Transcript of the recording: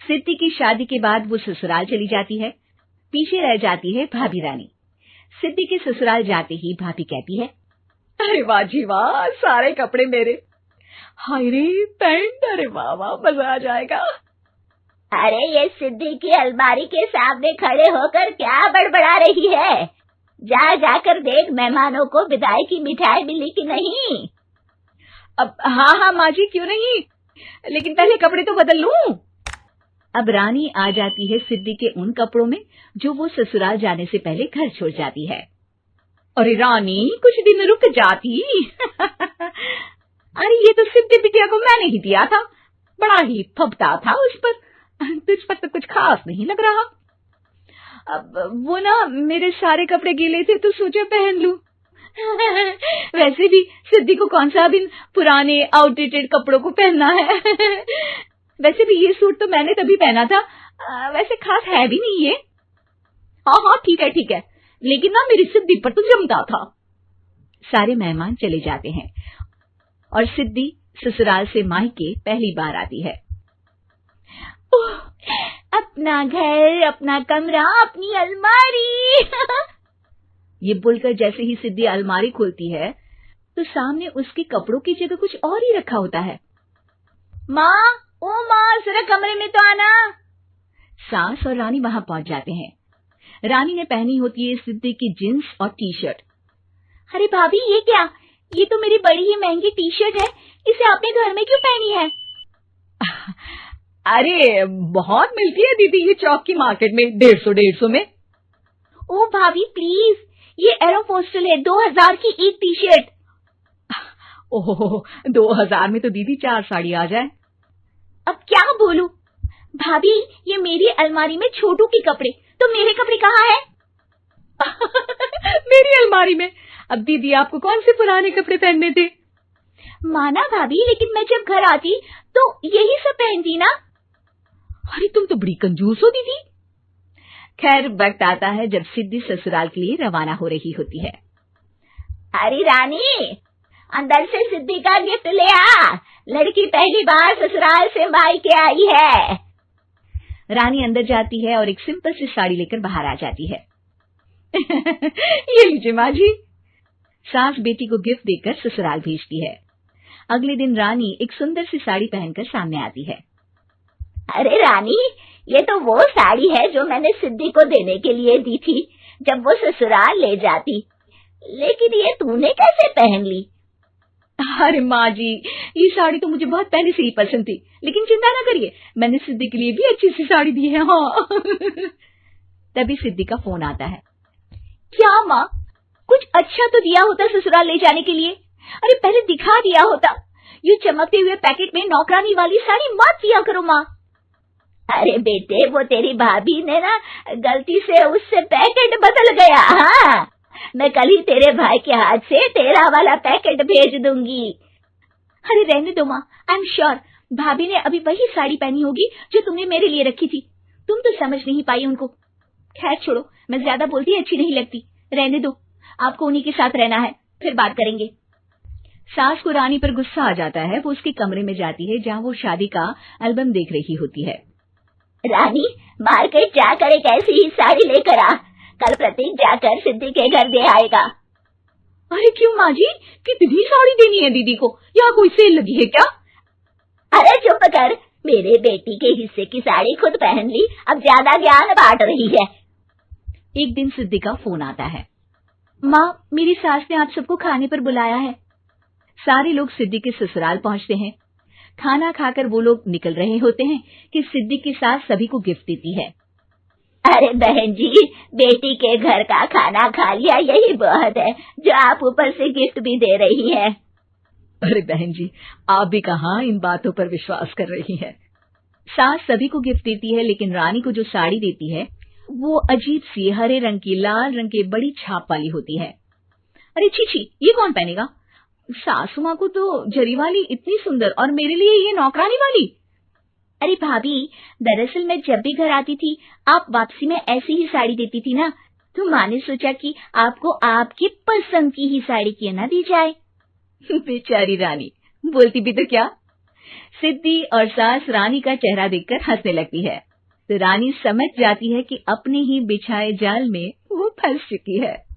सिद्धि की शादी के बाद वो ससुराल चली जाती है। पीछे रह जाती है भाभी रानी। सिद्धि के ससुराल जाते ही भाभी कहती है, अरे वाह जी वाह, सारे कपड़े मेरे। हाय रे पैंट, अरे वाह वाह, मजा आ जाएगा। अरे ये सिद्धि की अलमारी के सामने खड़े होकर क्या बड़बड़ा रही है? जाकर देख मेहमानों को विदाई की मिठाई मिली कि नहीं। अब हाँ माँ जी, क्यों नहीं, लेकिन पहले कपड़े तो बदल लूं। अब रानी आ जाती है सिद्धि के उन कपड़ों में जो वो ससुराल जाने से पहले घर छोड़ जाती है। अरे रानी, कुछ दिन रुक जाती। अरे ये तो सिद्धि बिटिया को मैंने ही दिया था, बड़ा ही फबता था उस पर, तुझ पर तो कुछ खास नहीं लग रहा। अब वो ना मेरे सारे कपड़े गीले थे तो सोचा पहन लूं। वैसे भी सिद्धि को कौन सा दिन पुराने आउटडेटेड कपड़ों को पहनना है। वैसे भी ये सूट तो मैंने तभी पहना था, वैसे खास है भी नहीं ये। हाँ ठीक है, लेकिन ना मेरी सिद्धि पर तो जमता था। सारे मेहमान चले जाते हैं और सिद्धि ससुराल से मायके पहली बार आती है। अपना घर, अपना कमरा, अपनी अलमारी। ये बोलकर जैसे ही सिद्धि अलमारी खोलती है तो सामने उसके कपड़ों की जगह कुछ और ही रखा होता है। माँ, ओ माँ, जरा कमरे में तो आना। सास और रानी वहां पहुंच जाते हैं। रानी ने पहनी होती है सिद्धि की जींस और टी शर्ट। अरे भाभी, ये क्या? ये तो मेरी बड़ी ही महंगी टी शर्ट है, इसे आपने घर में क्यों पहनी है? अरे बहुत मिलती है दीदी ये चौक की मार्केट में, 150 में। ओ भाभी प्लीज, ये एरोपोस्टल है, 2000 की एक टी शर्ट। ओहो, 2000 में तो दीदी 4 साड़ी आ जाए। अब क्या बोलूं? भाभी, ये मेरी अलमारी में छोटू के कपड़े, तो मेरे कपड़े कहाँ हैं? मेरी अलमारी में? अब दीदी आपको कौन से पुराने कपड़े पहनने थे? माना भाभी, लेकिन मैं जब घर आती तो यही सब पहनती ना। अरे तुम तो बड़ी कंजूस हो दीदी। खैर, वक्त आता है जब सिद्धि ससुराल के लिए रवाना हो रही होती है। अरे रानी, अंदर से सिद्धि का गिफ्ट ले आ, लड़की पहली बार ससुराल से मायके आई है। रानी अंदर जाती है और एक सिंपल सी साड़ी लेकर बाहर आ जाती है। ये लीजिए माँ जी। सास बेटी को गिफ्ट देकर ससुराल भेजती है। अगले दिन रानी एक सुंदर सी साड़ी पहनकर सामने आती है। अरे रानी, ये तो वो साड़ी है जो मैंने सिद्धि को देने के लिए दी थी जब वो ससुराल ले जाती, लेकिन ये तूने कैसे पहन ली? अरे माँ जी, ये साड़ी तो मुझे बहुत पहले से ही पसंद थी, लेकिन चिंता ना करिए, मैंने सिद्धि के लिए भी अच्छी सी साड़ी दी है। हाँ। तभी सिद्धि का फोन आता है। क्या माँ, कुछ अच्छा तो दिया होता ससुराल ले जाने के लिए। अरे पहले दिखा दिया होता। ये चमकते हुए पैकेट में नौकरानी वाली साड़ी मत दिया करो माँ। अरे बेटे, वो तेरी भाभी ने ना गलती से उससे पैकेट बदल गया। हाँ, मैं कल ही तेरे भाई के हाथ से तेरा वाला पैकेट भेज दूंगी। अरे रहने दो माँ, आई एम श्योर भाभी ने अभी वही साड़ी पहनी होगी जो तुमने मेरे लिए रखी थी। तुम तो समझ नहीं पाई उनको। खैर छोड़ो, मैं ज्यादा बोलती अच्छी नहीं लगती, रहने दो, आपको उन्हीं के साथ रहना है, फिर बात करेंगे। सास को रानी पर गुस्सा आ जाता है। वो उसके कमरे में जाती है जहाँ वो शादी का एल्बम देख रही होती है। रानी, मार्केट जाकर एक ऐसी ही साड़ी लेकर आ, कल प्रतीक जाकर सिद्धि के घर दे आएगा। अरे क्यों माँ जी, कितनी साड़ी देनी है दीदी को? यहाँ कोई सेल लगी है क्या? अरे चुप कर, मेरे बेटी के हिस्से की साड़ी खुद पहन ली, अब ज्यादा ज्ञान बांट रही है। एक दिन सिद्धि का फोन आता है। माँ, मेरी सास ने आप सबको खाने पर बुलाया है। सारे लोग सिद्धि के ससुराल पहुंचते हैं। खाना खाकर वो लोग निकल रहे होते हैं कि सिद्धि की सास सभी को गिफ्ट देती है। अरे बहन जी, बेटी के घर का खाना खा लिया, यही बहुत है जो आप ऊपर से गिफ्ट भी दे रही है। अरे बहन जी, आप भी कहाँ इन बातों पर विश्वास कर रही हैं। सास सभी को गिफ्ट देती है, लेकिन रानी को जो साड़ी देती है वो अजीब सी हरे रंग की, लाल रंग की बड़ी छाप वाली होती है। अरे छी, ये कौन पहनेगा? सासू माँ को तो जरी वाली इतनी सुंदर, और मेरे लिए ये नौकरानी वाली। अरे भाभी, दरअसल मैं जब भी घर आती थी आप वापसी में ऐसी ही साड़ी देती थी ना, तो माँ ने सोचा कि आपको आपकी पसंद की ही साड़ी क्यों ना दी जाए। बेचारी रानी, बोलती भी तो क्या। सिद्धि और सास रानी का चेहरा देखकर हंसने लगती है, तो रानी समझ जाती है कि अपने ही बिछाए जाल में वो फंस चुकी है।